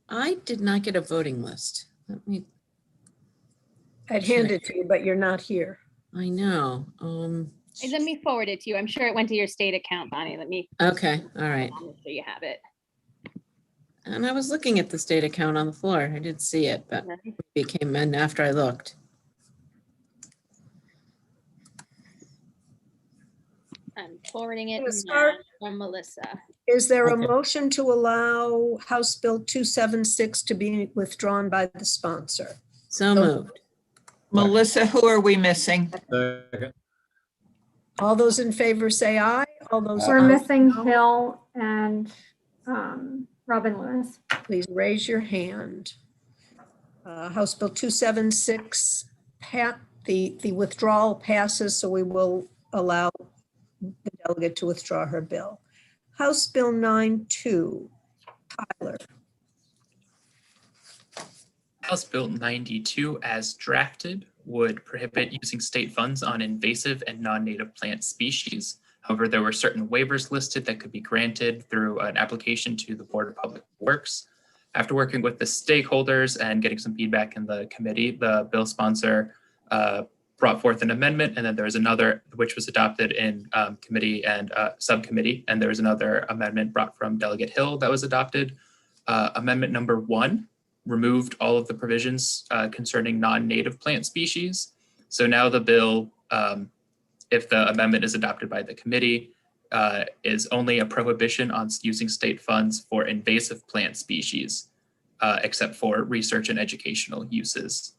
I did not get a voting list. I'd hand it to you, but you're not here. I know. Let me forward it to you. I'm sure it went to your state account, Bonnie. Let me. Okay, all right. So you have it. And I was looking at the state account on the floor. I didn't see it, but it came in after I looked. I'm forwarding it from Melissa. Is there a motion to allow House Bill 276 to be withdrawn by the sponsor? So moved. Melissa, who are we missing? All those in favor say aye. All those We're opposed, missing no. Hill and Robin Lewis. Please raise your hand. House Bill 276, the withdrawal passes, so we will allow the delegate to withdraw her bill. House Bill 92, Tyler. House Bill 92 as drafted would prohibit using state funds on invasive and non-native plant species. However, there were certain waivers listed that could be granted through an application to the Board of Public Works. After working with the stakeholders and getting some feedback in the committee, the bill sponsor brought forth an amendment, and then there was another which was adopted in committee and subcommittee, and there was another amendment brought from Delegate Hill that was adopted. Amendment number 1 removed all of the provisions concerning non-native plant species. So now the bill, if the amendment is adopted by the committee, is only a prohibition on using state funds for invasive plant species, except for research and educational uses.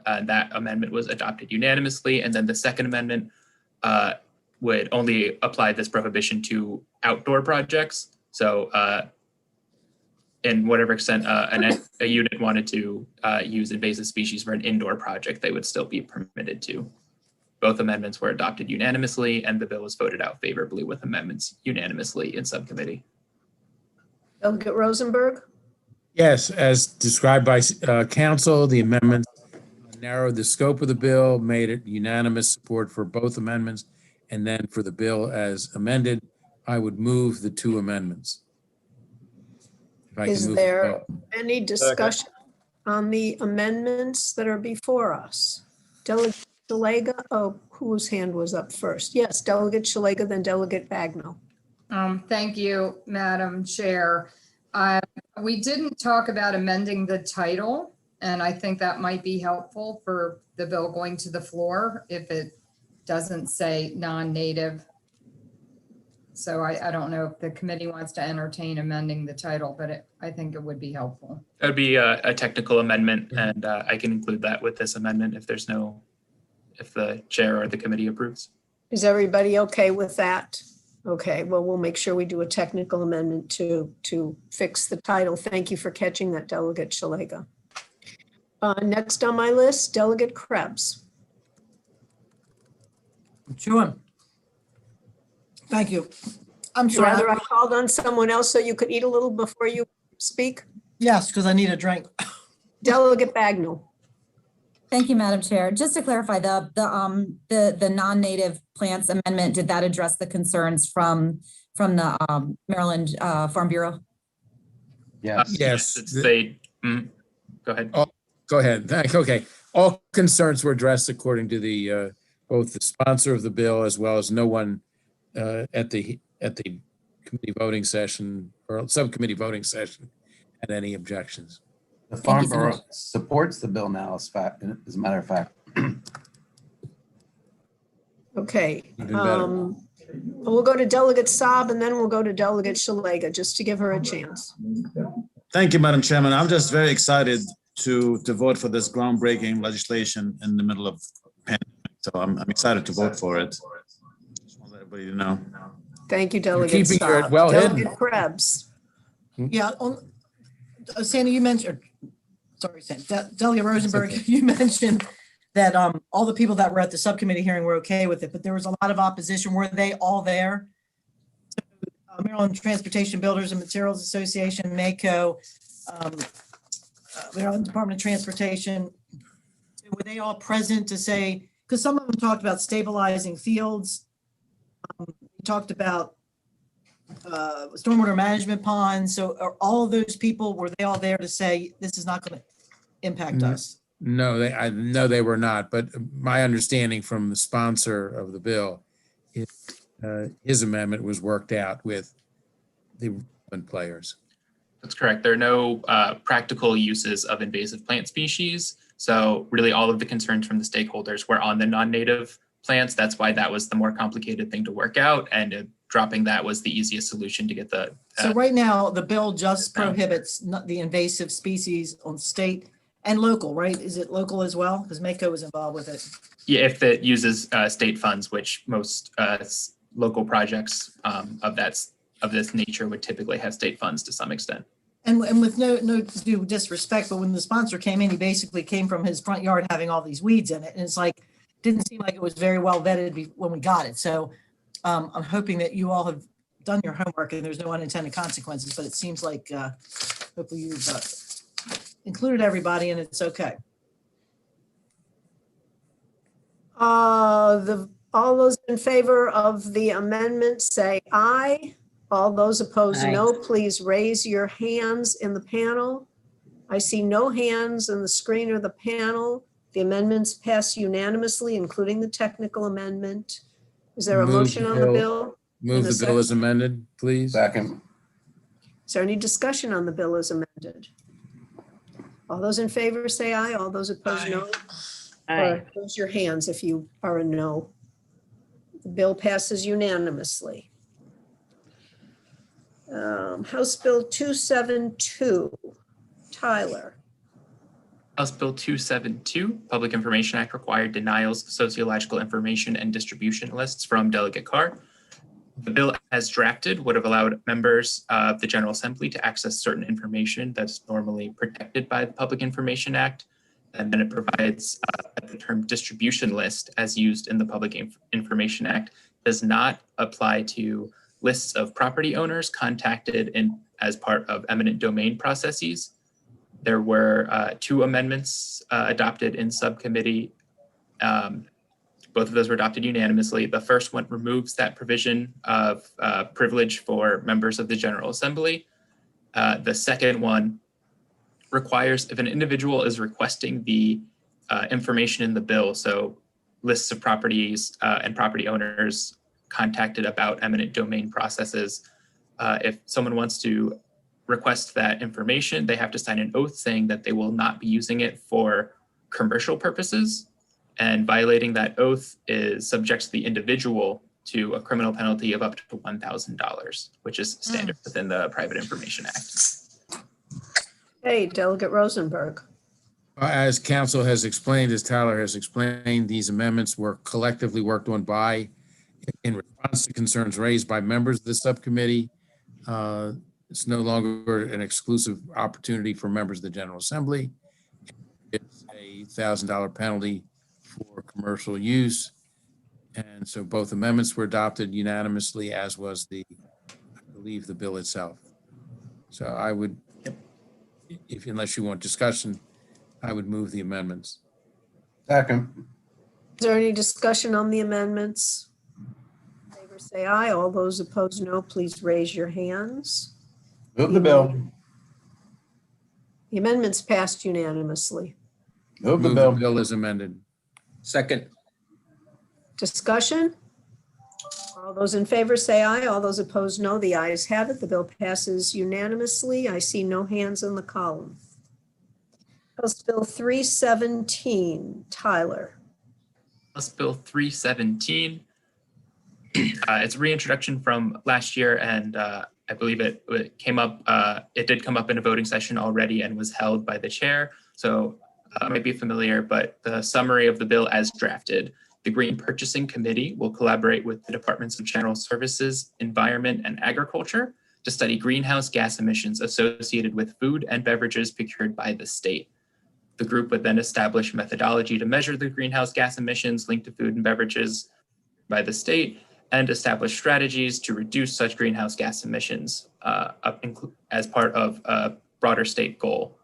That amendment was adopted unanimously. And then the second amendment would only apply this prohibition to outdoor projects. So in whatever extent a unit wanted to use invasive species for an indoor project, they would still be permitted to. Both amendments were adopted unanimously, and the bill was voted out favorably with amendments unanimously in subcommittee. Delegate Rosenberg? Yes, as described by council, the amendments narrowed the scope of the bill, made it unanimous support for both amendments, and then for the bill as amended, I would move the 2 amendments. Is there any discussion on the amendments that are before us? Delegate Shalega, whose hand was up first? Yes, Delegate Shalega, then Delegate Bagnall. Thank you, Madam Chair. We didn't talk about amending the title, and I think that might be helpful for the bill going to the floor if it doesn't say non-native. So I don't know if the committee wants to entertain amending the title, but I think it would be helpful. That would be a technical amendment, and I can include that with this amendment if the chair or the committee approves. Is everybody okay with that? Okay, well, we'll make sure we do a technical amendment to fix the title. Thank you for catching that, Delegate Shalega. Next on my list, Delegate Krebs. Sure. Thank you. I'm Would you sorry. rather I called on someone else so you could eat a little before you speak? Yes, because I need a drink. Delegate Bagnall. Thank you, Madam Chair. Just to clarify, the non-native plants amendment, did that address the concerns from the Maryland Farm Bureau? Yes. Go ahead. Go ahead. Okay. All concerns were addressed according to the both the sponsor of the bill as well as no one at the committee voting session or subcommittee voting session had any objections. The Farm Bureau supports the bill now, as a matter of fact. Okay. We'll go to Delegate Saab and then we'll go to Delegate Shalega, just to give her a chance. Thank you, Madam Chairman. I'm just very excited to vote for this groundbreaking legislation in the middle of pandemic. So I'm excited to vote for it. Just want everybody to know. Thank you, Delegate keeping your Saab. well Delegate hidden. Krebs. Yeah, Sandy, you mentioned, sorry, Sandy, Delegate Rosenberg, Okay. you mentioned that all the people that were at the subcommittee hearing were okay with it, but there was a lot of opposition. Were they all there? Maryland Transportation Builders and Materials Association, MACO, Maryland Department of Transportation, were they all present to say, because some of them talked about stabilizing fields, we talked about stormwater management ponds. So are all of those people, were they all there to say, this is not going to impact No. us? No, I know they were not, but my understanding from the sponsor of the bill is his amendment was worked out with the relevant players. That's correct. There are no practical uses of invasive plant species. So really all of the concerns from the stakeholders were on the non-native plants. That's why that was the more complicated thing to work out. And dropping that was the easiest solution to get the. So right now, the bill just prohibits the invasive species on state and local, right? Is it local as well? Because Mako is involved with it. Yeah, if it uses state funds, which most local projects of this nature would typically have state funds to some extent. And with no due disrespect, but when the sponsor came in, he basically came from his front yard having all these weeds in it. And it's like, didn't seem like it was very well vetted when we got it. So I'm hoping that you all have done your homework and there's no unintended consequences, but it seems like hopefully you've included everybody and it's okay. All those in favor of the amendment, say aye. All those opposed, Aye. no. Please raise your hands in the panel. I see no hands in the screen or the panel. The amendments pass unanimously, including the technical amendment. Is there a Move motion the on the bill. bill? Move In a the bill as amended, please. Second. Is there any discussion on the bill as amended? All those in favor say aye. All those opposed, no. Or raise your hands if you are a no. The bill passes unanimously. House Bill 272, Tyler. House Bill 272, Public Information Act required denials of sociological information and distribution lists from Delegate Carr. The bill as drafted would have allowed members of the General Assembly to access certain information that's normally protected by the Public Information Act. And then it provides the term distribution list as used in the Public Information Act does not apply to lists of property owners contacted as part of eminent domain processes. There were two amendments adopted in subcommittee. Both of those were adopted unanimously. The first one removes that provision of privilege for members of the General Assembly. The second one requires if an individual is requesting the information in the bill, so lists of properties and property owners contacted about eminent domain processes, if someone wants to request that information, they have to sign an oath saying that they will not be using it for commercial purposes. And violating that oath is subjects the individual to a criminal penalty of up to $1,000, which is standard within the Private Information Act. Hey, Delegate Rosenberg. As council has explained, as Tyler has explained, these amendments were collectively worked on in response to concerns raised by members of the subcommittee. It's no longer an exclusive opportunity for members of the General Assembly. It's a $1,000 penalty for commercial use. And so both amendments were adopted unanimously, as was I believe, the bill itself. So I would, unless you want discussion, I would move the amendments. Second. Is there any discussion on the amendments? In favor say aye. All those opposed, no. Please raise your hands. Move the bill. The amendments passed unanimously. Move the Move bill. the bill as amended. Second. Discussion? All those in favor say aye. All those opposed, no. The ayes have it. The bill passes unanimously. I see no hands in the column. House Bill 317, Tyler. House Bill 317. It's a reintroduction from last year, and I believe it came up, it did come up in a voting session already and was held by the chair. So it might be familiar, but the summary of the bill as drafted. The Green Purchasing Committee will collaborate with the Departments of General Services, Environment, and Agriculture to study greenhouse gas emissions associated with food and beverages procured by the state. The group would then establish methodology to measure the greenhouse gas emissions linked to food and beverages by the state and establish strategies to reduce such greenhouse gas emissions as part of a broader state goal.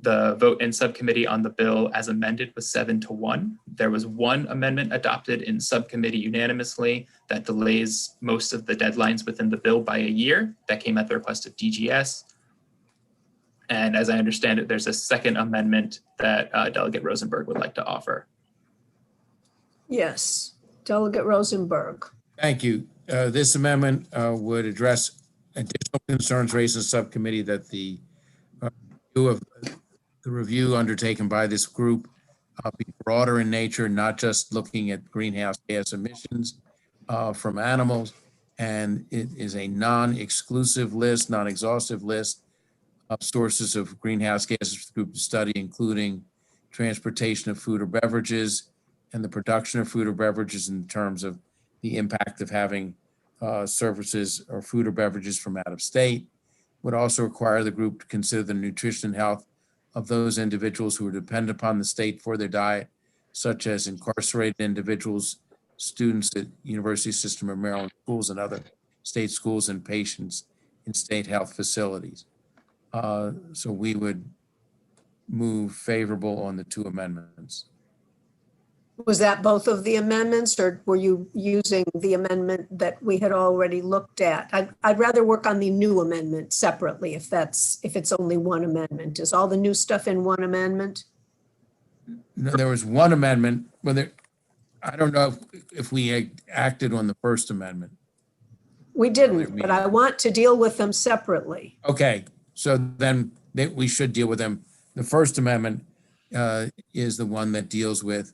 The vote in subcommittee on the bill as amended was 7-1. There was one amendment adopted in subcommittee unanimously that delays most of the deadlines within the bill by a year. That came at the request of DGS. And as I understand it, there's a second amendment that Delegate Rosenberg would like to offer. Yes, Delegate Rosenberg. Thank you. This amendment would address additional concerns raised in subcommittee that the review undertaken by this group be broader in nature, not just looking at greenhouse gas emissions from animals. And it is a non-exclusive list, non-exhaustive list of sources of greenhouse gases for the group to study, including transportation of food or beverages and the production of food or beverages in terms of the impact of having services or food or beverages from out of state. Would also require the group to consider the nutrition and health of those individuals who are dependent upon the state for their diet, such as incarcerated individuals, students at University System of Maryland schools and other state schools, and patients in state health facilities. So we would move favorable on the two amendments. Was that both of the amendments, or were you using the amendment that we had already looked at? I'd rather work on the new amendment separately if it's only one amendment. Is all the new stuff in one amendment? No, there was one amendment, I don't know if we acted on the first amendment. We didn't, but I want to deal with them separately. Okay, so then we should deal with them. The First Amendment is the one that deals with.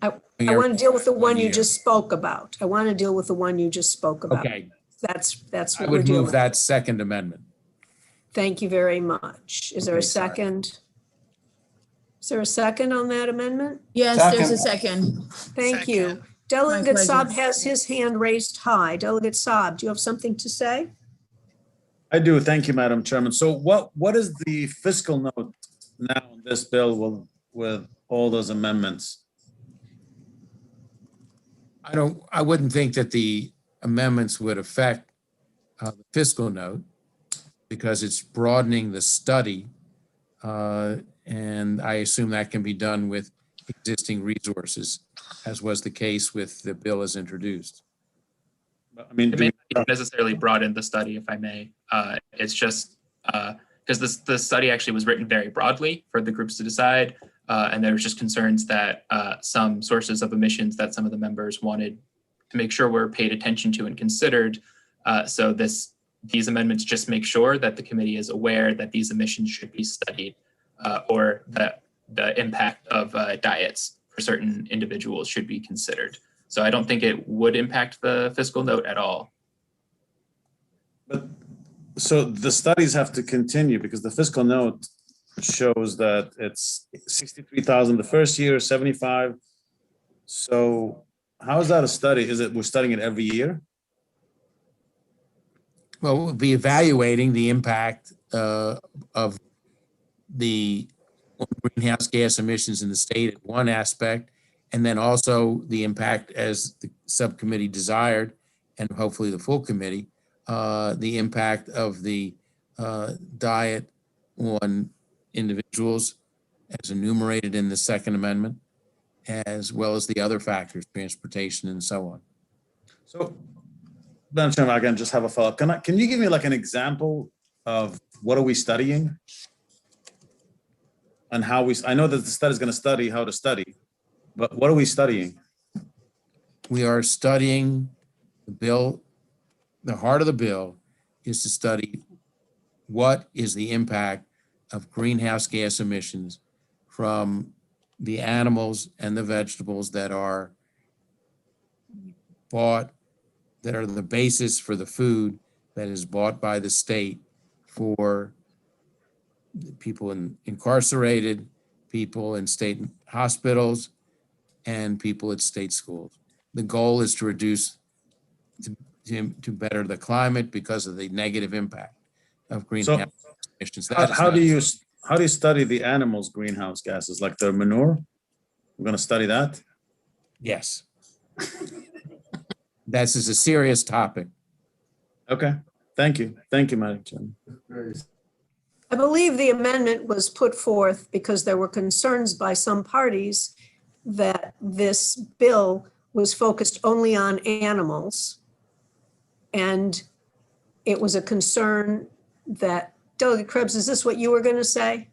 I want to deal with the one you year. just spoke about. I want to deal with the one you just spoke about. Okay, That's I what we're would doing. move that Second Amendment. Thank you very much. Is there a Okay, sorry. second? Is there a second on that amendment? Yes, there's a second. Thank you. Delegate Saab has his hand raised high. Delegate Saab, do you have something to say? I do. Thank you, Madam Chairman. So what is the fiscal note now in this bill with all those amendments? I wouldn't think that the amendments would affect the fiscal note because it's broadening the study. And I assume that can be done with existing resources, as was the case with the bill as introduced. I mean, It may not necessarily broaden the study, if I may. It's just because the study actually was written very broadly for the groups to decide. And there was just concerns that some sources of emissions that some of the members wanted to make sure were paid attention to and considered. So these amendments just make sure that the committee is aware that these emissions should be studied or that the impact of diets for certain individuals should be considered. So I don't think it would impact the fiscal note at all. But so the studies have to continue because the fiscal note shows that it's 63,000 the first year, 75. So how is that a study? We're studying it every year? Well, we'll be evaluating the impact of the greenhouse gas emissions in the state at one aspect, and then also the impact as the subcommittee desired, and hopefully the full committee, the impact of the diet on individuals as enumerated in the Second Amendment, as well as the other factors, transportation and so on. So, Madam Chairman, I can just have a follow-up. Can you give me like an example of what are we studying? And how I know that the study is going to study how to study, but what are we studying? We are studying the bill. The heart of the bill is to study what is the impact of greenhouse gas emissions from the animals and the vegetables that are bought, that are the basis for the food that is bought by the state for people incarcerated, people in state hospitals, and people at state schools. The goal is to reduce, to better the climate because of the negative impact of greenhouse emissions. How do you study the animals' greenhouse gases, like their manure? We're going to study that? Yes. This is a serious topic. Okay, thank you. Thank you, Madam Chairman. I believe the amendment was put forth because there were concerns by some parties that this bill was focused only on animals. And it was a concern that, Delegate Krebs, is this what you were going to say?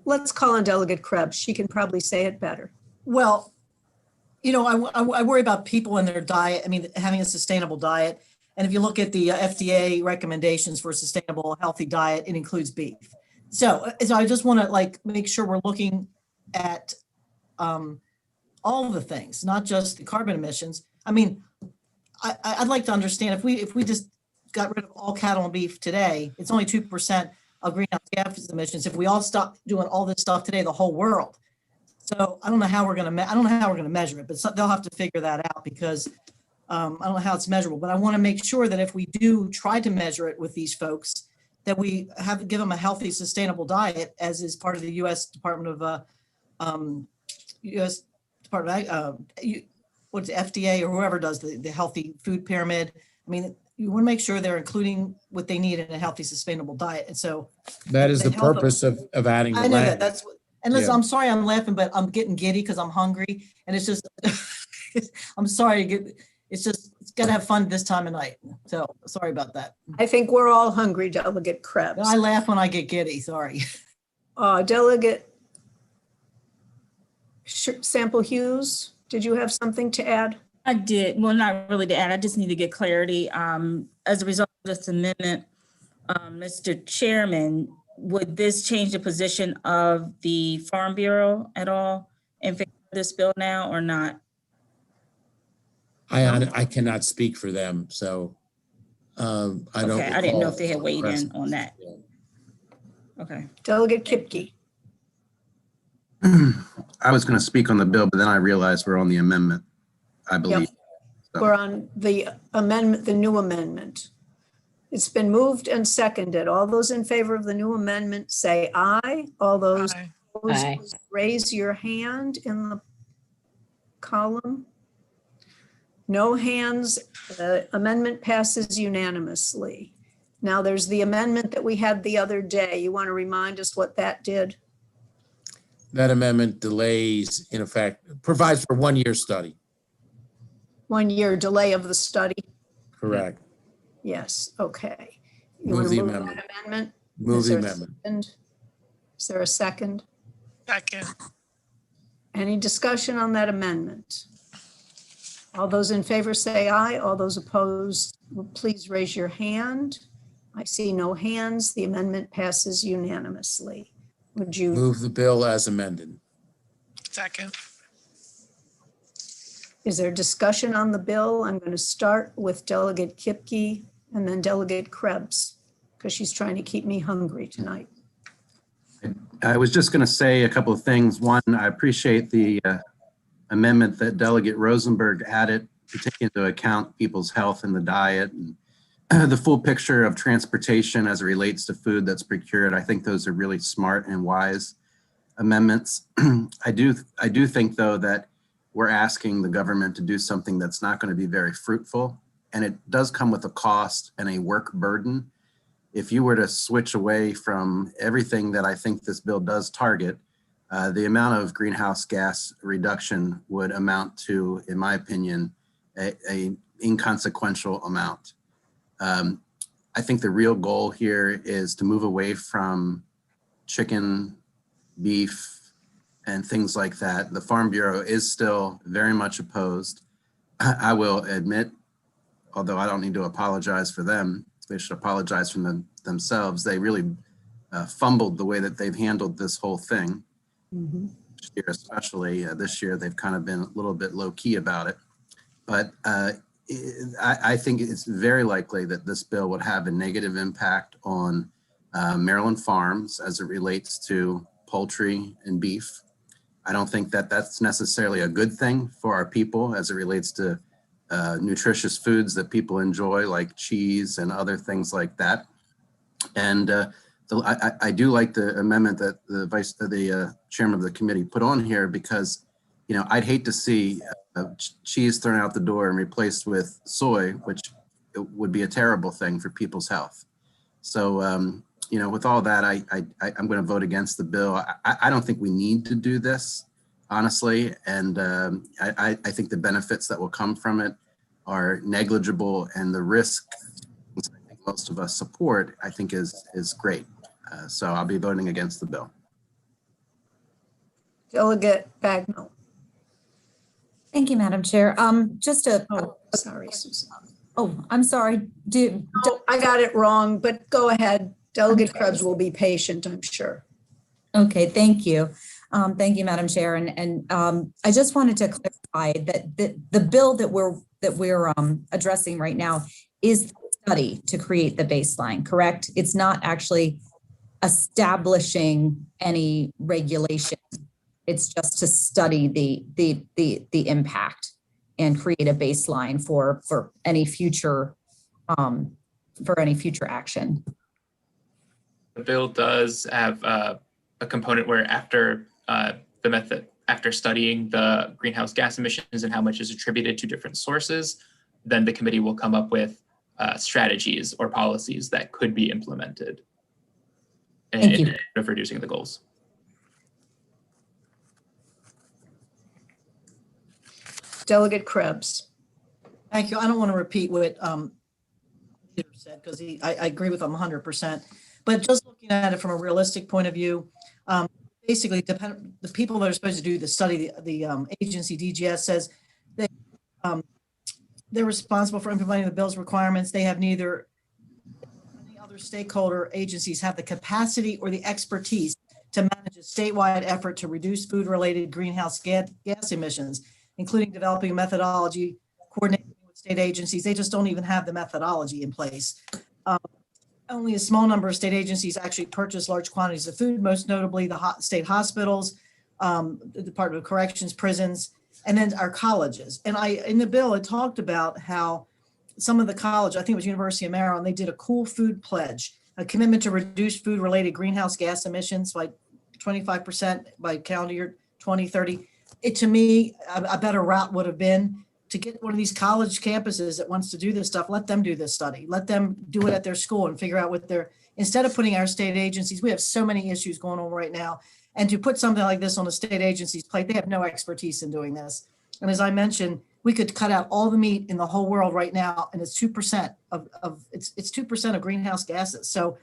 Let's call on Delegate Krebs. She can probably say it better. Well, I worry about people and their diet. I mean, having a sustainable diet. And if you look at the FDA recommendations for a sustainable, healthy diet, it includes beef. So I just want to make sure we're looking at all the things, not just the carbon emissions. I mean, I'd like to understand if we just got rid of all cattle and beef today, it's only 2% of greenhouse gas emissions. If we all stop doing all this stuff today, the whole world. So I don't know how we're going to measure it, but they'll have to figure that out because I don't know how it's measurable. But I want to make sure that if we do try to measure it with these folks, that we give them a healthy, sustainable diet, as is part of the U.S. Department of what's the FDA or whoever does the healthy food pyramid. I mean, you want to make sure they're including what they need in a healthy, sustainable diet. And so That is the health purpose of adding the I know that language. that's what, and listen, Yeah. I'm sorry I'm laughing, but I'm getting giddy because I'm hungry. And it's just, I'm sorry it's got to have fun this time of night. So sorry about that. I think we're all hungry, Delegate Krebs. I laugh when I get giddy, sorry. Delegate Sample Hughes, did you have something to add? I did. Well, not really to add. I just need to get clarity. As a result of this amendment, Mr. Chairman, would this change the position of the Farm Bureau at all in favor of this bill now or not? I cannot speak for them, so I don't. Okay, I didn't know if recall they had weighed in precedent. on that. Yeah. Okay. Delegate Kipke. I was going to speak on the bill, but then I realized we're on the amendment, I believe. So, We're on the amendment, the new amendment. It's been moved and seconded. All those in favor of the new amendment say aye. All those opposed, Aye. raise your hand in the column. No hands. The amendment passes unanimously. Now there's the amendment that we had the other day. You want to remind us what that did? That amendment delays, in effect, provides for 1-year study. 1 year delay of the study? Correct. Yes, okay. You Move want the to move amendment. that amendment? Move Is the there a amendment. second? Is there a second? Second. Any discussion on that amendment? All those in favor say aye. All those opposed, please raise your hand. I see no hands. The amendment passes unanimously. Would you, Move the bill as amended. Second. is there discussion on the bill? I'm going to start with Delegate Kipke and then Delegate Krebs, because she's trying to keep me hungry tonight. I was just going to say a couple of things. One, I appreciate the amendment that Delegate Rosenberg added to take into account people's health and the diet and the full picture of transportation as it relates to food that's procured. I think those are really smart and wise amendments. I do think, though, that we're asking the government to do something that's not going to be very fruitful, and it does come with a cost and a work burden. If you were to switch away from everything that I think this bill does target, the amount of greenhouse gas reduction would amount to, in my opinion, a inconsequential amount. I think the real goal here is to move away from chicken, beef, and things like that. The Farm Bureau is still very much opposed. I will admit, although I don't need to apologize for them, they should apologize for themselves. They really fumbled the way that they've handled this whole thing. This year especially, this year they've kind of been a little bit low key about it. But I think it's very likely that this bill would have a negative impact on Maryland farms as it relates to poultry and beef. I don't think that that's necessarily a good thing for our people as it relates to nutritious foods that people enjoy, like cheese and other things like that. And I do like the amendment that the chairman of the committee put on here, because, you know, I'd hate to see cheese thrown out the door and replaced with soy, which would be a terrible thing for people's health. So with all that, I'm going to vote against the bill. I don't think we need to do this, honestly. And I think the benefits that will come from it are negligible, and the risk, which I think most of us support, I think is great. So I'll be voting against the bill. Delegate Bagnell. Thank you, Madam Chair. Just a, Oh, sorry, Susan. I'm sorry. Oh, I got it wrong, but go ahead. Delegate Krebs will be patient, I'm sure. Okay, thank you. Thank you, Madam Chair. And I just wanted to clarify that the bill that we're addressing right now is the study to create the baseline, correct? It's not actually establishing any regulation. It's just to study the impact and create a baseline for any future action. The bill does have a component where after after studying the greenhouse gas emissions and how much is attributed to different sources, then the committee will come up with strategies or policies that could be implemented in of reducing the goals. Delegate Krebs. Thank you. I don't want to repeat what Peter said because I agree with him 100%. But just looking at it from a realistic point of view, basically, the people that are supposed to do the study, the agency DGS says they're responsible for implementing the bill's requirements. They have neither any other stakeholder agencies have the capacity or the expertise to manage a statewide effort to reduce food-related greenhouse gas emissions, including developing a methodology, coordinating with state agencies. They just don't even have the methodology in place. Only a small number of state agencies actually purchase large quantities of food, most notably the state hospitals, the Department of Corrections, prisons, and then our colleges. And in the bill, it talked about how some of the college, I think it was University of Maryland, they did a cool food pledge, a commitment to reduce food-related greenhouse gas emissions by 25% by calendar year 2030. To me, a better route would have been to get one of these college campuses that wants to do this stuff, let them do this study. Let them do it at their school and figure out instead of putting our state agencies, we have so many issues going on right now. And to put something like this on a state agency's plate, they have no expertise in doing this. And as I mentioned, we could cut out all the meat in the whole world right now, and it's 2% it's 2% of greenhouse gases. So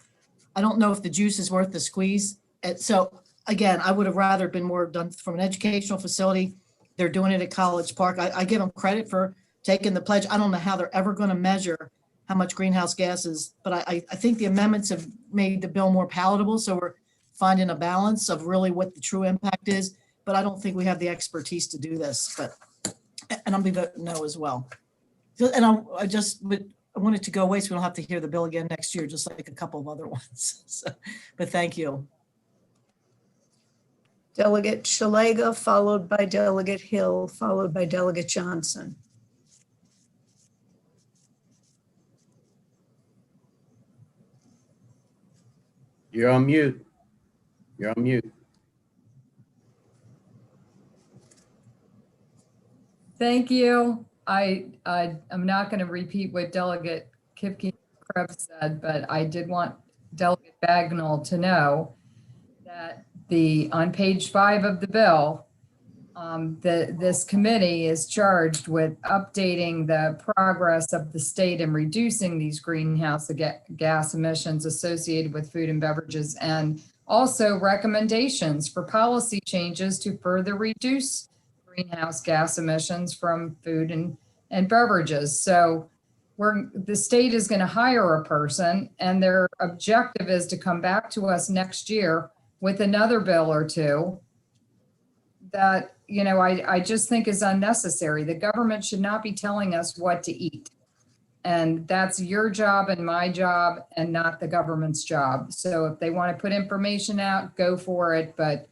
I don't know if the juice is worth the squeeze. So again, I would have rather been more done from an educational facility. They're doing it at College Park. I give them credit for taking the pledge. I don't know how they're ever going to measure how much greenhouse gases, but I think the amendments have made the bill more palatable. So we're finding a balance of really what the true impact is, but I don't think we have the expertise to do this, and I'll be voting no as well. And I want it to go away so we don't have to hear the bill again next year, just like a couple of other ones. So, but thank you. Delegate Shalega, followed by Delegate Hill, followed by Delegate Johnson. You're on mute. You're on mute. Thank you. I'm not going to repeat what Delegate Krebs said, but I did want Delegate Bagnell to know that on page 5 of the bill, this committee is charged with updating the progress of the state in reducing these greenhouse gas emissions associated with food and beverages, and also recommendations for policy changes to further reduce greenhouse gas emissions from food and beverages. So the state is going to hire a person, and their objective is to come back to us next year with another bill or two that, I just think is unnecessary. The government should not be telling us what to eat. And that's your job and my job and not the government's job. So if they want to put information out, go for it. But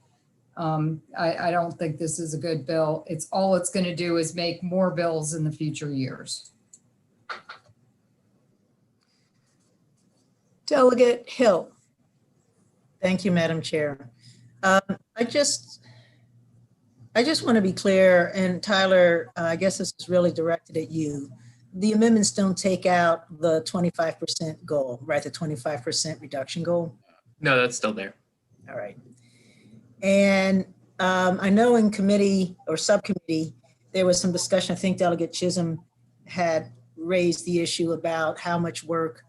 I don't think this is a good bill. All it's going to do is make more bills in the future years. Delegate Hill. Thank you, Madam Chair. I just want to be clear, and Tyler, I guess this is really directed at you. The amendments don't take out the 25% goal, right? The 25% reduction goal. No, that's still there. All right. And I know in committee or subcommittee, there was some discussion. I think Delegate Chisholm had raised the issue about how much work,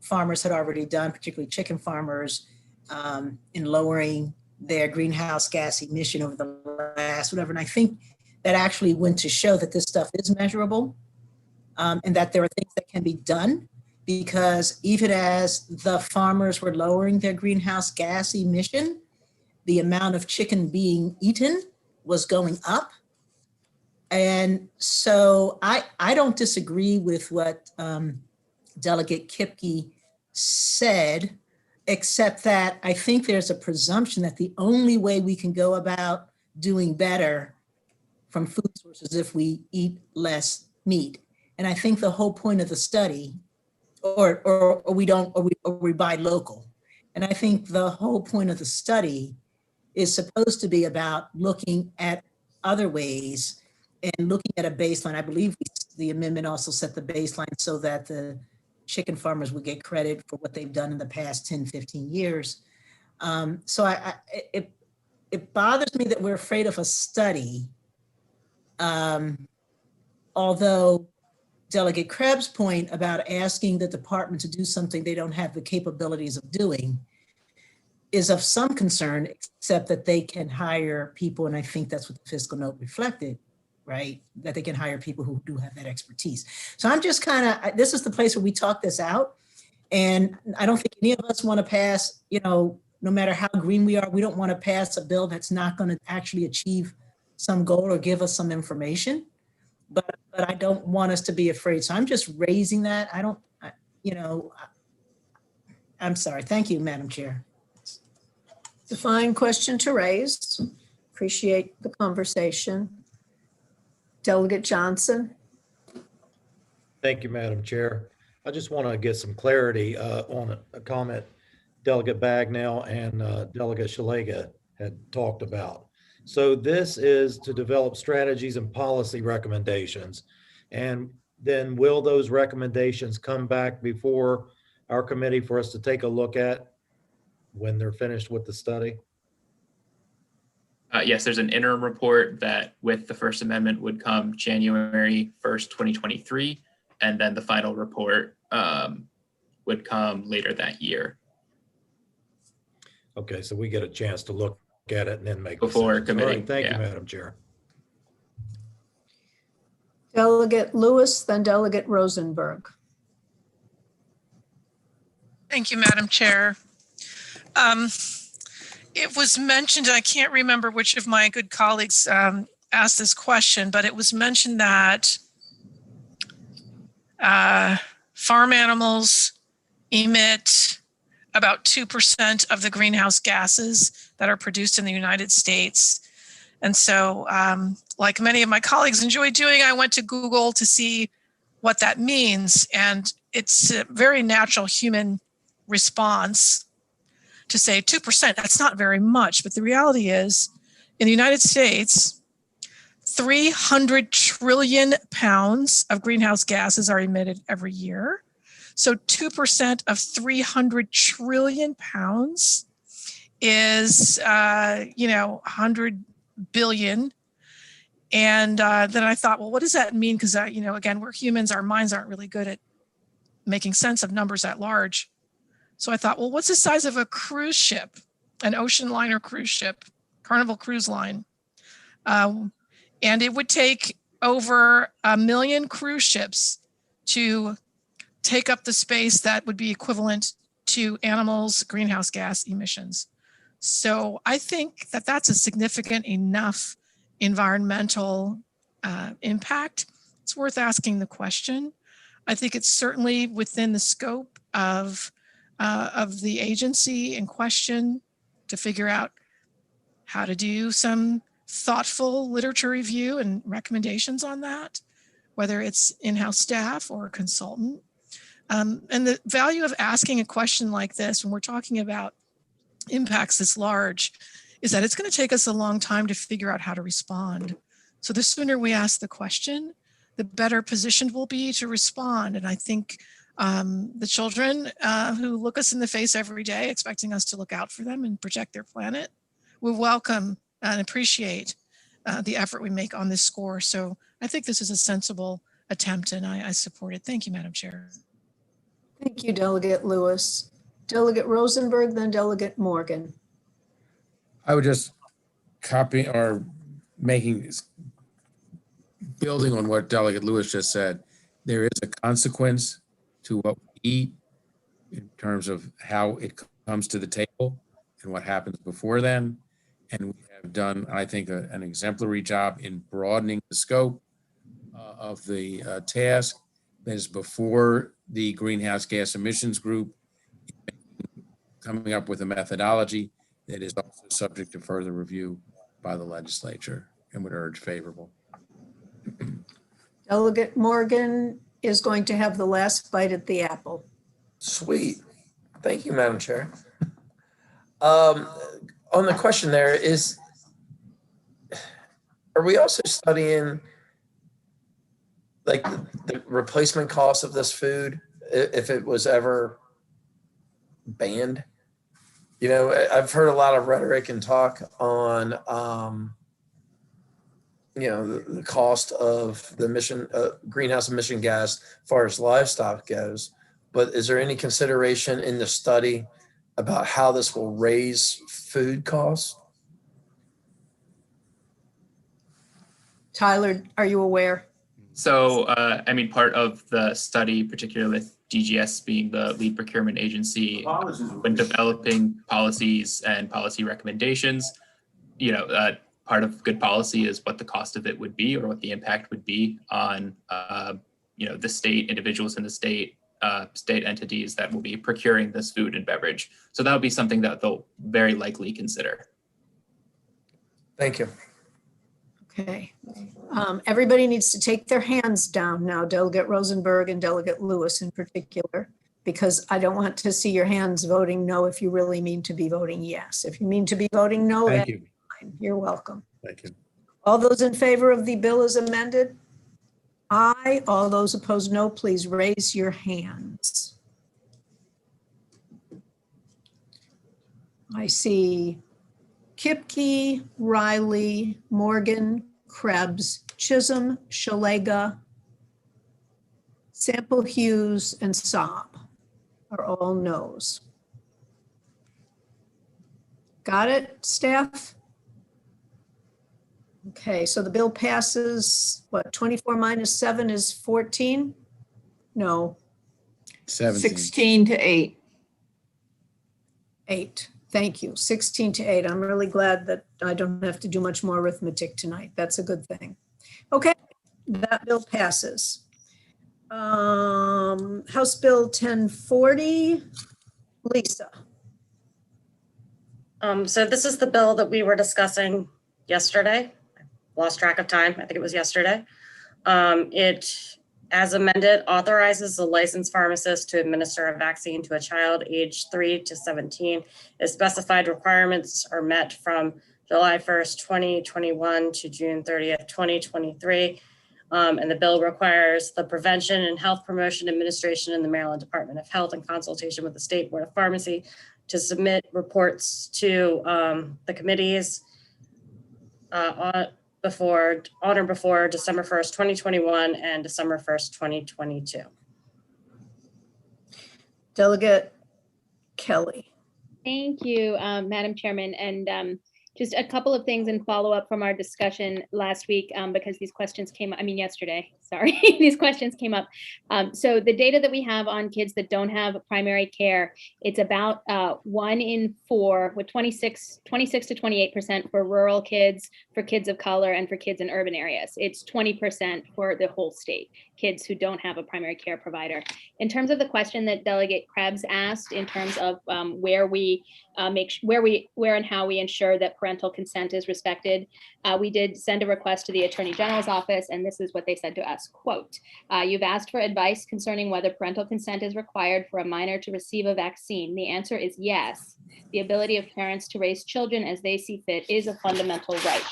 farmers had already done, particularly chicken farmers, in lowering their greenhouse gas emission over the last whatever. And I think that actually went to show that this stuff is measurable, and that there are things that can be done, because even as the farmers were lowering their greenhouse gas emission, the amount of chicken being eaten was going up. And so I don't disagree with what Delegate Kipke said, except that I think there's a presumption that the only way we can go about doing better from food sources is if we eat less meat. And I think the whole point of the study, or we buy local. And I think the whole point of the study is supposed to be about looking at other ways and looking at a baseline. I believe the amendment also set the baseline so that the chicken farmers would get credit for what they've done in the past 10, 15 years. So it bothers me that we're afraid of a study, although Delegate Krebs' point about asking the department to do something they don't have the capabilities of doing is of some concern, except that they can hire people, and I think that's what the fiscal note reflected, right? That they can hire people who do have that expertise. So I'm just this is the place where we talk this out, and I don't think any of us want to pass, no matter how green we are, we don't want to pass a bill that's not going to actually achieve some goal or give us some information. But I don't want us to be afraid. So I'm just raising that. I'm sorry. Thank you, Madam Chair. It's a fine question to raise. Appreciate the conversation. Delegate Johnson. Thank you, Madam Chair. I just want to get some clarity on a comment Delegate Bagnell and Delegate Shalaga had talked about. So this is to develop strategies and policy recommendations. And then will those recommendations come back before our committee for us to take a look at when they're finished with the study? Yes, there's an interim report that with the First Amendment would come January 1st, 2023, and then the final report would come later that year. Okay, so we get a chance to look at it and then make before decisions. All committee. right, thank Yeah. you, Madam Chair. Delegate Lewis, then Delegate Rosenberg. Thank you, Madam Chair. It was mentioned, I can't remember which of my good colleagues asked this question, but it was mentioned that farm animals emit about 2% of the greenhouse gases that are produced in the United States. And so, like many of my colleagues enjoy doing, I went to Google to see what that means. And it's a very natural human response to say 2%, that's not very much. But the reality is, in the United States, 300 trillion pounds of greenhouse gases are emitted every year. So 2% of 300 trillion pounds is, 100 billion. And then I thought, well, what does that mean? Because, again, we're humans, our minds aren't really good at making sense of numbers at large. So I thought, well, what's the size of a cruise ship, an ocean liner cruise ship, Carnival Cruise Line? And it would take over 1 million cruise ships to take up the space that would be equivalent to animals' greenhouse gas emissions. So I think that that's a significant enough environmental impact. It's worth asking the question. I think it's certainly within the scope of the agency in question to figure out how to do some thoughtful literature review and recommendations on that, whether it's in-house staff or a consultant. And the value of asking a question like this when we're talking about impacts this large is that it's going to take us a long time to figure out how to respond. So the sooner we ask the question, the better positioned we'll be to respond. And I think the children who look us in the face every day, expecting us to look out for them and protect their planet. We welcome and appreciate the effort we make on this score. So I think this is a sensible attempt and I support it. Thank you, Madam Chair. Thank you, Delegate Lewis. Delegate Rosenberg, then Delegate Morgan. I would just copy or building on what Delegate Lewis just said. There is a consequence to what we eat in terms of how it comes to the table and what happens before then. And we have done, I think, an exemplary job in broadening the scope of the task that is before the greenhouse gas emissions group, coming up with a methodology that is also subject to further review by the legislature, and would urge favorable. Delegate Morgan is going to have the last bite at the apple. Sweet. Thank you, Madam Chair. On the question there is, are we also studying like the replacement cost of this food if it was ever banned? You know, I've heard a lot of rhetoric and talk on, you know, the cost of the greenhouse emission gas as far as livestock goes. But is there any consideration in the study about how this will raise food costs? Tyler, are you aware? So, I mean, part of the study, particularly with DGS being the lead procurement agency, when developing policies and policy recommendations, you know, part of good policy is what the cost of it would be or what the impact would be on, you know, the state, individuals in the state, state entities that will be procuring this food and beverage. So that would be something that they'll very likely consider. Thank you. Okay. Everybody needs to take their hands down now, Delegate Rosenberg and Delegate Lewis in particular, because I don't want to see your hands voting no if you really mean to be voting yes. If you mean to be voting no, Thank that's you. fine. You're welcome. Thank you. All those in favor of the bill as amended? Aye. All those opposed, no. Please raise your hands. I see Kipke, Riley, Morgan, Krebs, Chisholm, Shalega, Sample Hughes, and Saab are all no's. Got it, staff? Okay, so the bill passes, what, 24 minus 7 is 14? No, 17. 16 to 8. 8. Thank you. 16 to 8. I'm really glad that I don't have to do much more arithmetic tonight. That's a good thing. Okay, that bill passes. House Bill 1040. Lisa. So this is the bill that we were discussing yesterday. Lost track of time. I think it was yesterday. It, as amended, authorizes the licensed pharmacist to administer a vaccine to a child aged 3 to 17. If specified requirements are met from July 1st, 2021 to June 30th, 2023. And the bill requires the Prevention and Health Promotion Administration and the Maryland Department of Health in consultation with the State Board of Pharmacy to submit reports to the committees on or before December 1st, 2021 and December 1st, 2022. Delegate Kelly. Thank you, Madam Chairman. And just a couple of things in follow up from our discussion last week, because these questions came, yesterday, sorry, these questions came up. So the data that we have on kids that don't have primary care, it's about 1 in 4 with 26 to 28% for rural kids, for kids of color, and for kids in urban areas. It's 20% for the whole state, kids who don't have a primary care provider. In terms of the question that Delegate Krebs asked, in terms of where and how we ensure that parental consent is respected, we did send a request to the Attorney General's office, and this is what they said to us, quote, "You've asked for advice concerning whether parental consent is required for a minor to receive a vaccine. The answer is yes. The ability of parents to raise children as they see fit is a fundamental right."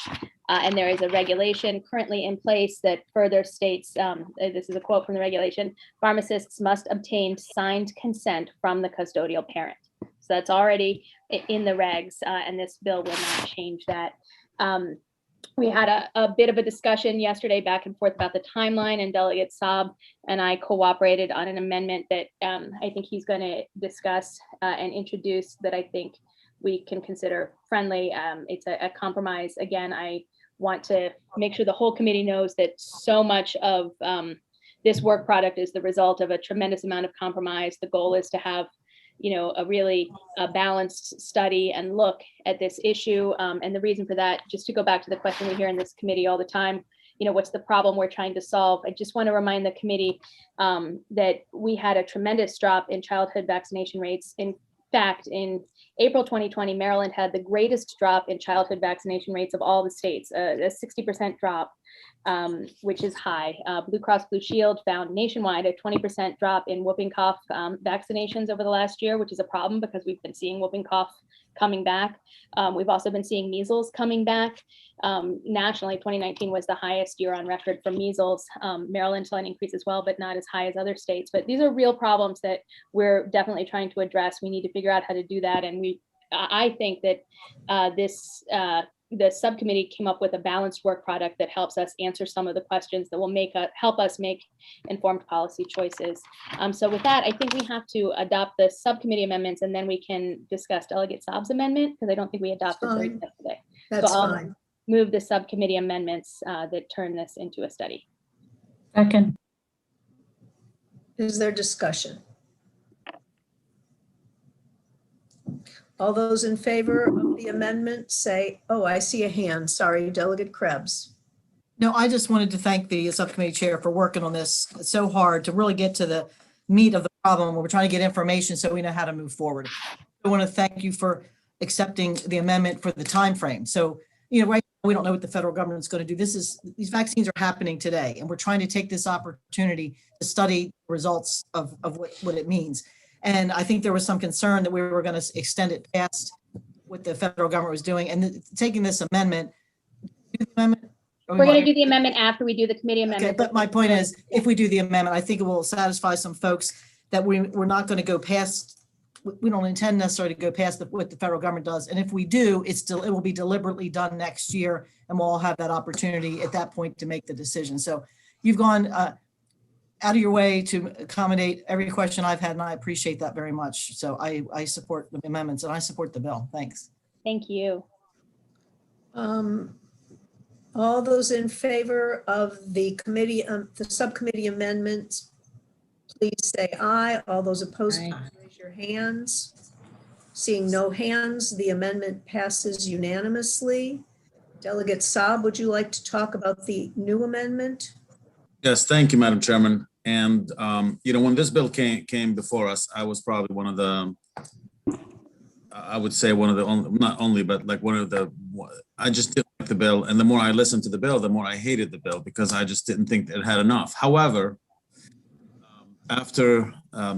And there is a regulation currently in place that further states, this is a quote from the regulation, pharmacists must obtain signed consent from the custodial parent. So that's already in the regs, and this bill will not change that. We had a bit of a discussion yesterday back and forth about the timeline, and Delegate Saab and I cooperated on an amendment that I think he's going to discuss and introduce that I think we can consider friendly. It's a compromise. Again, I want to make sure the whole committee knows that so much of this work product is the result of a tremendous amount of compromise. The goal is to have, you know, a really balanced study and look at this issue. And the reason for that, just to go back to the question we hear in this committee all the time, you know, what's the problem we're trying to solve? I just want to remind the committee that we had a tremendous drop in childhood vaccination rates. In fact, in April 2020, Maryland had the greatest drop in childhood vaccination rates of all the states, a 60% drop, which is high. Blue Cross Blue Shield found nationwide a 20% drop in whooping cough vaccinations over the last year, which is a problem because we've been seeing whooping cough coming back. We've also been seeing measles coming back. Nationally, 2019 was the highest year on record for measles. Maryland saw an increase as well, but not as high as other states. But these are real problems that we're definitely trying to address. We need to figure out how to do that. And I think that the subcommittee came up with a balanced work product that helps us answer some of the questions that will help us make informed policy choices. So with that, I think we have to adopt the subcommittee amendments, and then we can discuss Delegate Saab's amendment, because I don't think we adopted those yesterday. That's So I'll fine. move the subcommittee amendments that turn this into a study. Second. Is there discussion? All those in favor of the amendment say, oh, I see a hand. Sorry, Delegate Krebs. No, I just wanted to thank the subcommittee chair for working on this so hard to really get to the meat of the problem. We're trying to get information so we know how to move forward. I want to thank you for accepting the amendment for the time frame. So, you know, right now we don't know what the federal government's going to do. These vaccines are happening today, and we're trying to take this opportunity to study the results of what it means. And I think there was some concern that we were going to extend it past what the federal government was doing, and taking this amendment. We're going to do the amendment after we do the committee amendment. Okay, but my point is, if we do the amendment, I think it will satisfy some folks that we're not going to go past. We don't intend necessarily to go past what the federal government does. And if we do, it will be deliberately done next year, and we'll all have that opportunity at that point to make the decision. So you've gone out of your way to accommodate every question I've had, and I appreciate that very much. So I support the amendments, and I support the bill. Thanks. Thank you. All those in favor of the committee, the subcommittee amendments, please say aye. All those opposed, Aye. raise your hands. Seeing no hands, the amendment passes unanimously. Delegate Saab, would you like to talk about the new amendment? Yes, thank you, Madam Chairman. And, you know, when this bill came before us, I was probably one of the, I would say one of the only, not only, but like one of the, I just didn't like the bill. And the more I listened to the bill, the more I hated the bill, because I just didn't think that it had enough. However, after,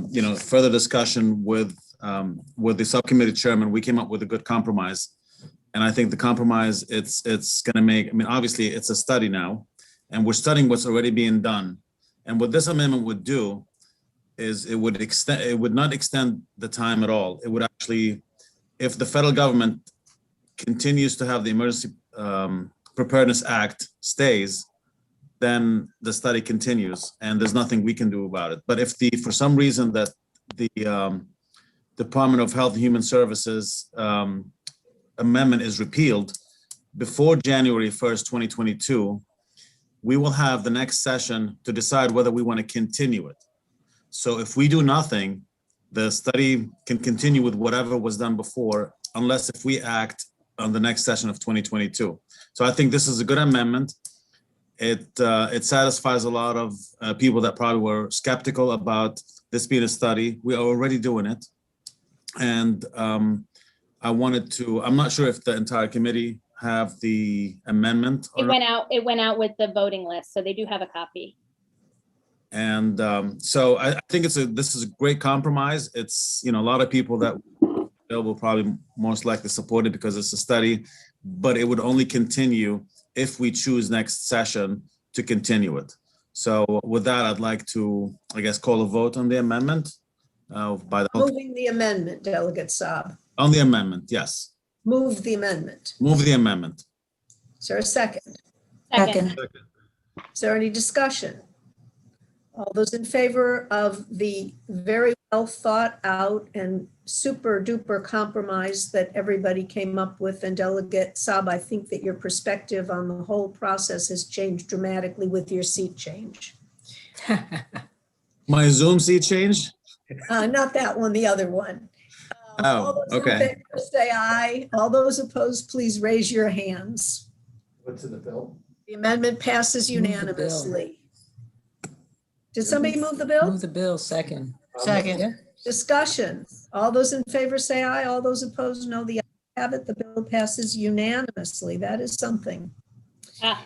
you know, further discussion with the subcommittee chairman, we came up with a good compromise. And I think the compromise, it's going to make, I mean, obviously it's a study now, and we're studying what's already being done. And what this amendment would do is it would not extend the time at all. It would actually, if the federal government continues to have the Emergency Preparedness Act stays, then the study continues, and there's nothing we can do about it. But if for some reason that the Department of Health and Human Services amendment is repealed before January 1st, 2022, we will have the next session to decide whether we want to continue it. So if we do nothing, the study can continue with whatever was done before, unless if we act on the next session of 2022. So I think this is a good amendment. It satisfies a lot of people that probably were skeptical about this being a study. We are already doing it. And I'm not sure if the entire committee have the amendment. It went out with the voting list, so they do have a copy. And so I think this is a great compromise. It's, you know, a lot of people that will probably most likely support it because it's a study, but it would only continue if we choose next session to continue it. So with that, I'd like to, I guess, call a vote on the amendment by the, Moving the amendment, Delegate Saab. on the amendment, yes. Move the amendment. Move the amendment. Is there a second? Second. Is there any discussion? All those in favor of the very well thought out and super duper compromise that everybody came up with, and Delegate Saab, I think that your perspective on the whole process has changed dramatically with your seat change. My Zoom seat change? Not that one, the other one. All Oh, those in okay. favor say aye. All those opposed, please raise your hands. What's in the bill? The amendment passes Move the bill. unanimously. Did somebody move the bill? Move the bill, second. Second. Discussion. All those in favor say aye. All those opposed, no. The ayes have it. The bill passes unanimously. That is something.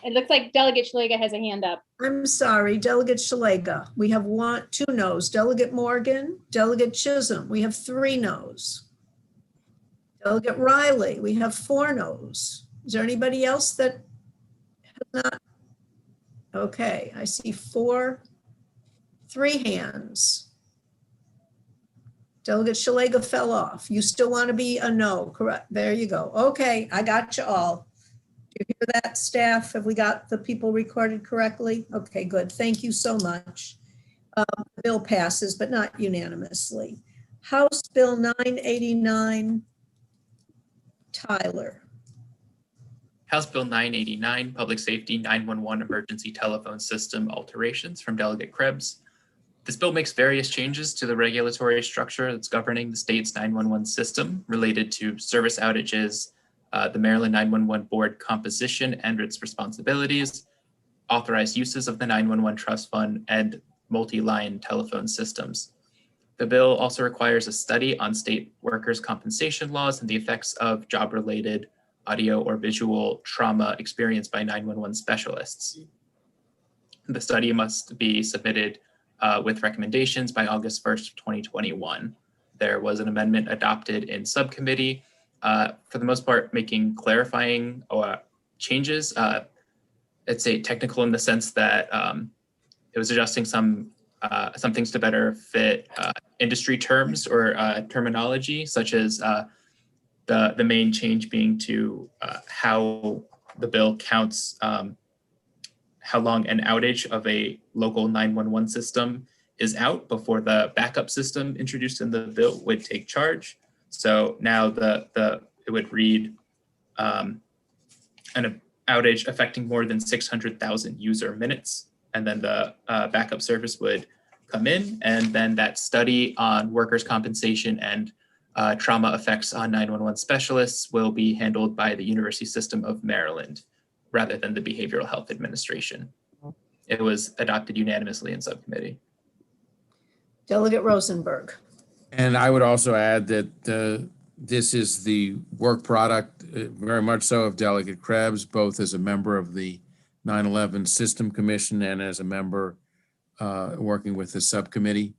It looks like Delegate Szeliga has a hand up. I'm sorry, Delegate Szeliga. We have 2 noes. Delegate Morgan, Delegate Chisholm. We have 3 noes. Delegate Riley, we have 4 noes. Is there anybody else that has not? Okay, I see 3 hands. Delegate Szeliga fell off. You still want to be a no, correct? There you go. Okay, I got you all. Do you hear that, staff? Have we got the people recorded correctly? Okay, good. Thank you so much. The bill passes, but not unanimously. House Bill 989, Tyler. House Bill 989, Public Safety 911 Emergency Telephone System Alterations from Delegate Krebs. This bill makes various changes to the regulatory structure that's governing the state's 911 system related to service outages, the Maryland 911 Board composition and its responsibilities, authorized uses of the 911 Trust Fund, and multi-line telephone systems. The bill also requires a study on state workers' compensation laws and the effects of job-related audio or visual trauma experienced by 911 specialists. The study must be submitted with recommendations by August 1st, 2021. There was an amendment adopted in subcommittee, for the most part, making clarifying changes. It's a technical in the sense that it was adjusting some things to better fit industry terms or terminology, such as the main change being to how the bill counts how long an outage of a local 911 system is out before the backup system introduced in the bill would take charge. So now it would read an outage affecting more than 600,000 user minutes, and then the backup service would come in, and then that study on workers' compensation and trauma effects on 911 specialists will be handled by the University System of Maryland rather than the Behavioral Health Administration. It was adopted unanimously in subcommittee. Delegate Rosenberg. And I would also add that this is the work product, very much so, of Delegate Krebs, both as a member of the 9/11 System Commission and as a member working with the subcommittee,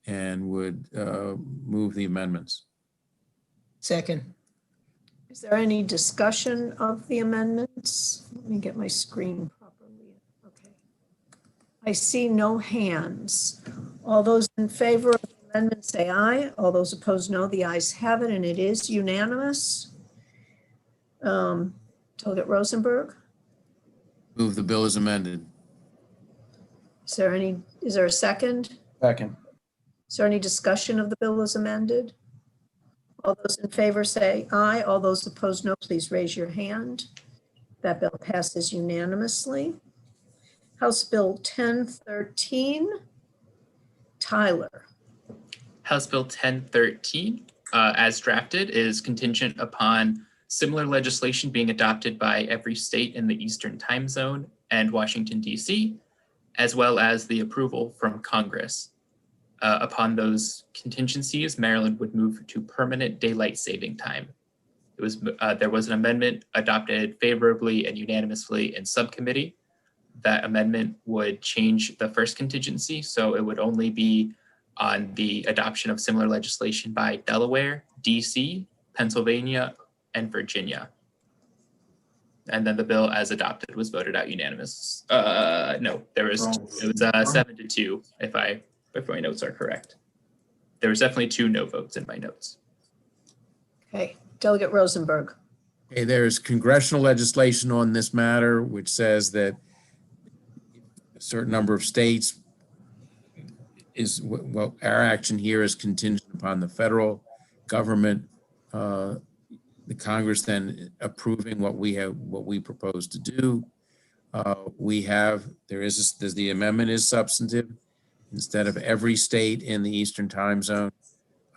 and would move the amendments. Second. Is there any discussion of the amendments? Let me get my screen properly. Okay. I see no hands. All those in favor of the amendment say aye. All those opposed, no. The ayes have it, and it is unanimous. Delegate Rosenberg, Move the bill as amended. is there a second? Second. Is there any discussion of the bill as amended? All those in favor say aye. All those opposed, no. Please raise your hand. That bill passes unanimously. House Bill 1013, Tyler. House Bill 1013, as drafted, is contingent upon similar legislation being adopted by every state in the Eastern Time Zone and Washington, D.C., as well as the approval from Congress. Upon those contingencies, Maryland would move to permanent daylight saving time. There was an amendment adopted favorably and unanimously in subcommittee. That amendment would change the first contingency, so it would only be on the adoption of similar legislation by Delaware, DC, Pennsylvania, and Virginia. And then the bill as adopted was voted out unanimous. No, it was 7-2, if my notes are correct. There was definitely 2 no votes in my notes. Okay, Delegate Rosenberg. Okay, there's congressional legislation on this matter, which says that a certain number of states is, well, our action here is contingent upon the federal government, the Congress then approving what we propose to do. The amendment is substantive. Instead of every state in the Eastern time zone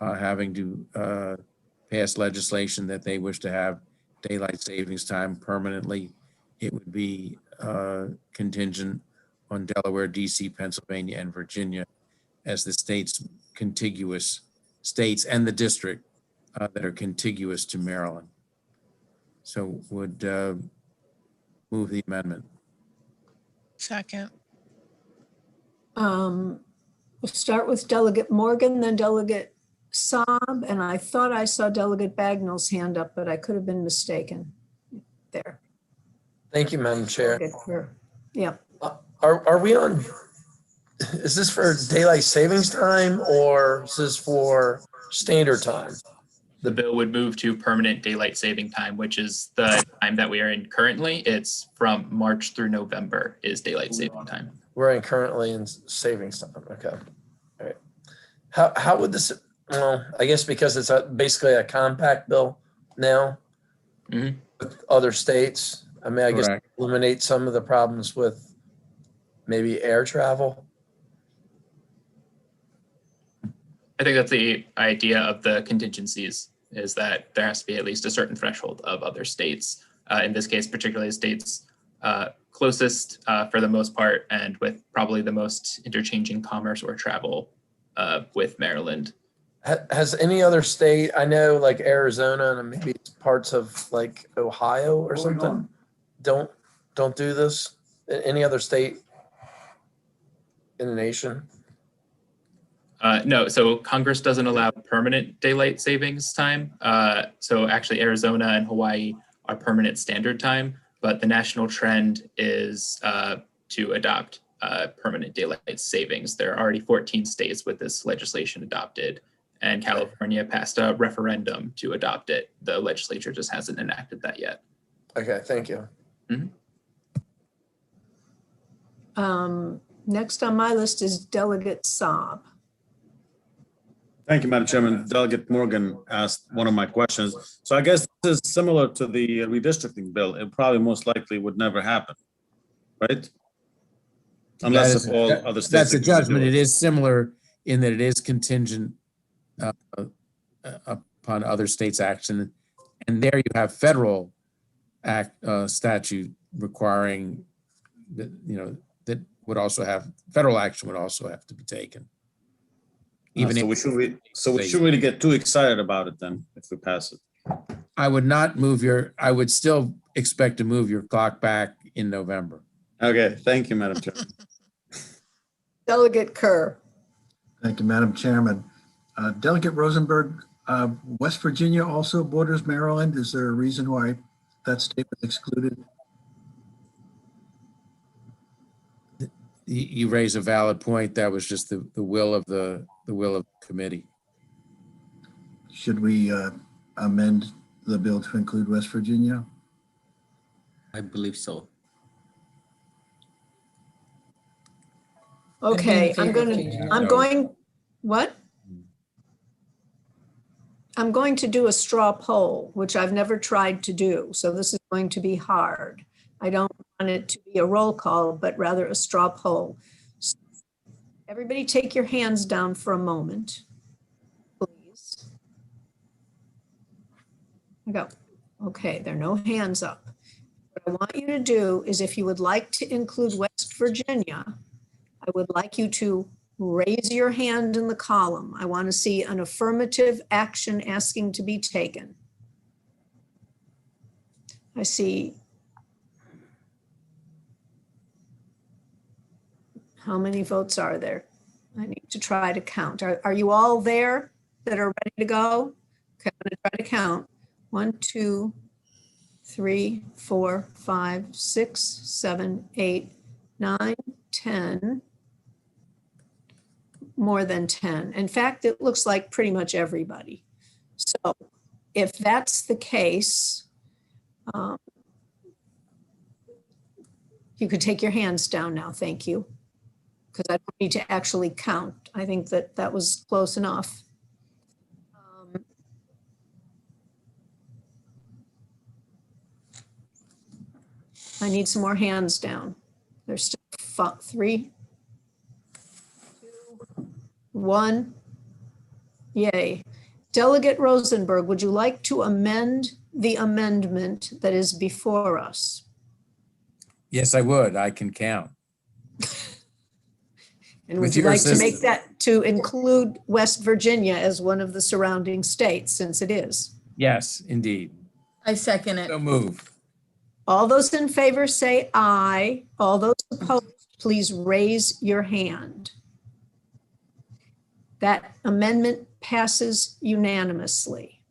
having to pass legislation that they wish to have daylight savings time permanently, it would be contingent on Delaware, DC, Pennsylvania, and Virginia as the contiguous states and the district that are contiguous to Maryland. So would move the amendment. Second. We'll start with Delegate Morgan, then Delegate Saab, and I thought I saw Delegate Bagnall's hand up, but I could have been mistaken there. Thank you, Madam Chair. Yeah. Are we on, is this for daylight savings time or is this for standard time? The bill would move to permanent daylight saving time, which is the time that we are in currently. It's from March through November is daylight saving time. We're currently in savings time. Okay. All right. How would this, well, I guess because it's basically a compact bill now with other states. I mean, I guess eliminate some of the problems with maybe air travel. I think that's the idea of the contingencies, is that there has to be at least a certain threshold of other states. In this case, particularly states closest for the most part, and with probably the most interchanging commerce or travel with Maryland. Has any other state, I know like Arizona and maybe parts of like Ohio or something, don't do this? Any other state in the nation? No, so Congress doesn't allow permanent daylight savings time. So actually Arizona and Hawaii are permanent standard time, but the national trend is to adopt permanent daylight savings. There are already 14 states with this legislation adopted, and California passed a referendum to adopt it. The legislature just hasn't enacted that yet. Okay, thank you. Next on my list is Delegate Saab. Thank you, Madam Chairman. Delegate Morgan asked one of my questions. So I guess this is similar to the redistricting bill. It probably most likely would never happen, right? Unless if all other states. That's a judgment. It is similar in that it is contingent upon other states' action. And there you have federal statute requiring that, that would also have, federal action would also have to be taken. Even we shouldn't really get too excited about it then if we pass it. I would not move I would still expect to move your clock back in November. Okay, thank you, Madam Chair. Delegate Kerr. Thank you, Madam Chairman. Delegate Rosenberg, West Virginia also borders Maryland. Is there a reason why that state was excluded? You raise a valid point. That was just the will of the will of the committee. Should we amend the bill to include West Virginia? I believe so. Okay, I'm going to do a straw poll, which I've never tried to do. So this is going to be hard. I don't want it to be a roll call, but rather a straw poll. So everybody take your hands down for a moment, please. Go. Okay, there are no hands up. What I want you to do is, if you would like to include West Virginia, I would like you to raise your hand in the column. I want to see an affirmative action asking to be taken. I see. How many votes are there? I need to try to count. Are you all there that are ready to go? Okay, I'm going to try to count. 1, 2, 3, 4, 5, 6, 7, 8, 9, 10. More than 10. In fact, it looks like pretty much everybody. So if that's the case, you could take your hands down now, thank you. Because I don't need to actually count. I think that that was close enough. I need some more hands down. There's still 3, 2, 1. Yay. Delegate Rosenberg, would you like to amend the amendment that is before us? Yes, I would. I can count. And With would you your like to make assistance. that to include West Virginia as one of the surrounding states, since it is? Yes, indeed. I second it. So move. All those in favor say aye. All those opposed, please raise your hand. That amendment passes unanimously.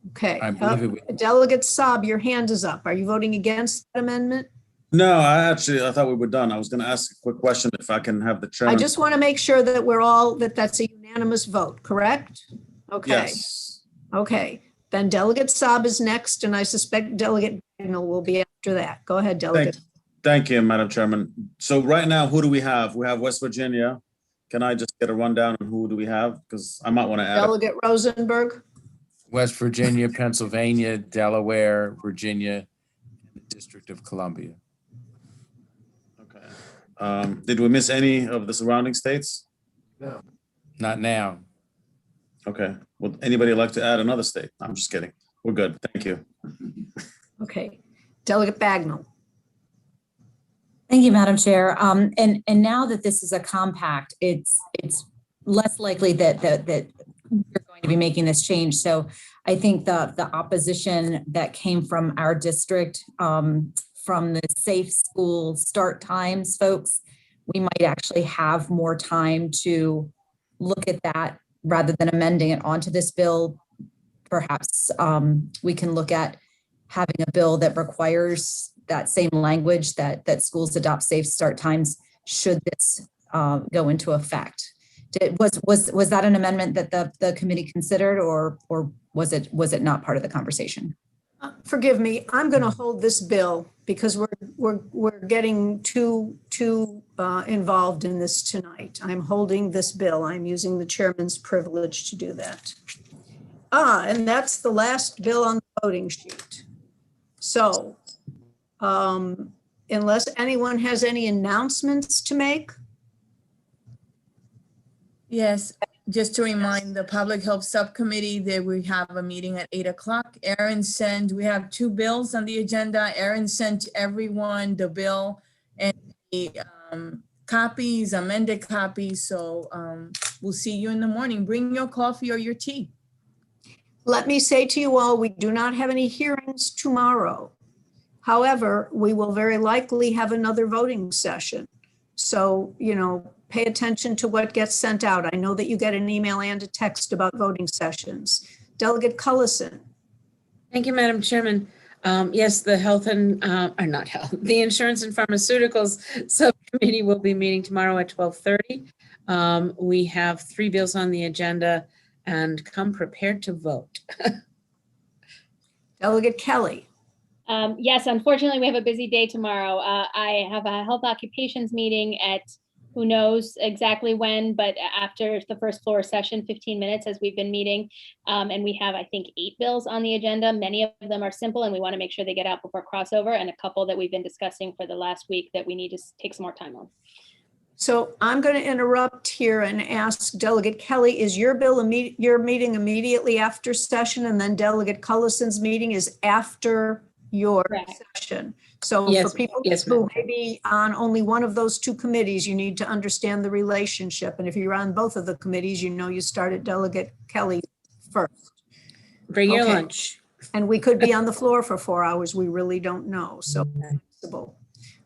Okay. I believe it Delegate Saab, your hand is up. Are you voting against that amendment? No, I thought we were done. I was going to ask a quick question if I can have the I chairman. just want to make sure that we're all, that's a unanimous vote, correct? Okay. Yes. Okay. Then Delegate Saab is next, and I suspect Delegate Bagnell will be after that. Go ahead, Delegate. Thank you, Madam Chairman. So right now, who do we have? We have West Virginia. Can I just get a rundown on who do we have? Because I might want to add. Delegate Rosenberg, West Virginia, Pennsylvania, Delaware, Virginia, and the District of Columbia. Okay. Did we miss any of the surrounding states? No. Not now. Okay. Would anybody like to add another state? I'm just kidding. We're good. Thank you. okay. Delegate Bagnell. Thank you, Madam Chair. And now that this is a compact, it's less likely that you're going to be making this change. So I think the opposition that came from our district, from the safe school start times, folks, we might actually have more time to look at that rather than amending it onto this bill. Perhaps we can look at having a bill that requires that same language that schools adopt safe start times should this go into effect. Was that an amendment that the committee considered, or was it not part of the conversation? Forgive me, I'm going to hold this bill because we're getting too involved in this tonight. I'm holding this bill. I'm using the chairman's privilege to do that. And that's the last bill on the voting sheet. So, unless anyone has any announcements to make. Yes, just to remind the Public Health Subcommittee that we have a meeting at 8 o'clock. We have 2 bills on the agenda. Erin sent everyone the bill and the copies, amended copies. So we'll see you in the morning. Bring your coffee or your tea. Let me say to you all, we do not have any hearings tomorrow. However, we will very likely have another voting session. So, pay attention to what gets sent out. I know that you get an email and a text about voting sessions. Delegate Cullison. Thank you, Madam Chairman. Yes, the the Insurance and Pharmaceuticals Subcommittee will be meeting tomorrow at 12:30. We have 3 bills on the agenda and come prepared to vote. Delegate Kelly. Yes, unfortunately, we have a busy day tomorrow. I have a health occupations meeting at who knows exactly when, but after the first floor session, 15 minutes as we've been meeting. And we have, I think, 8 bills on the agenda. Many of them are simple and we want to make sure they get out before crossover, and a couple that we've been discussing for the last week that we need to take some more time on. So I'm going to interrupt here and ask Delegate Kelly, is your meeting immediately after session, and then Delegate Cullison's meeting is after your session? So Yes, for people yes, who ma'am. may be on only one of those 2 committees, you need to understand the relationship. And if you're on both of the committees, you start at Delegate Kelly first. Bring your Okay. lunch. And we could be on the floor for 4 hours. We really don't know. So flexible.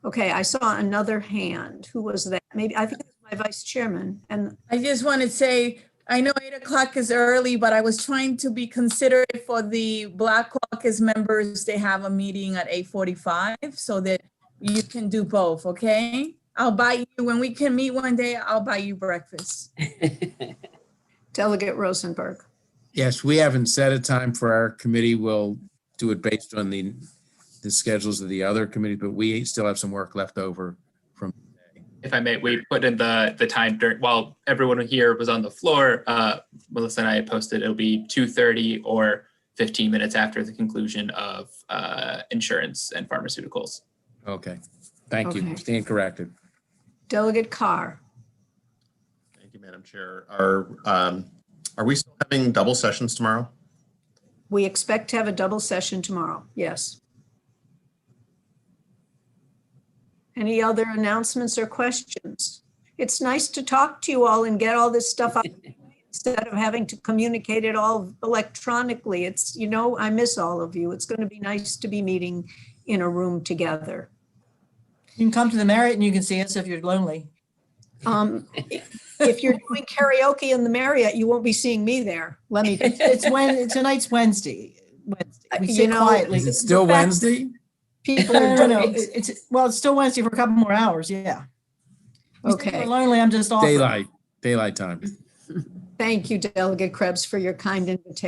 Okay, I saw another hand. Who was that? Maybe, I think it was my vice chairman. And I just want to say, I know 8 o'clock is early, but I was trying to be considerate for the Black Caucus members. They have a meeting at 8:45 so that you can do both, okay? I'll buy you, when we can meet one day, I'll buy you breakfast. Delegate Rosenberg. Yes, we haven't set a time for our committee. We'll do it based on the schedules of the other committee, but we still have some work left over from. If I may, we put in the time during, while everyone here was on the floor, Melissa and I had posted, it'll be 2:30 or 15 minutes after the conclusion of insurance and pharmaceuticals. Okay, thank you. Okay. Stand corrected. Delegate Carr. Thank you, Madam Chair. Are we still having double sessions tomorrow? We expect to have a double session tomorrow. Yes. Any other announcements or questions? It's nice to talk to you all and get all this stuff out instead of having to communicate it all electronically. It's, you know, I miss all of you. It's going to be nice to be meeting in a room together. You can come to the Marriott and you can see us if you're lonely. If you're doing karaoke in the Marriott, you won't be seeing me there. Let me. Tonight's Wednesday. We You sit know, quietly. Is it still The fact- Wednesday? People No, are no, no. doing. It's still Wednesday for a couple more hours. Yeah. If Okay. you're lonely, I'm just offering. Daylight time. Thank you, Delegate Krebs, for your kind invitation.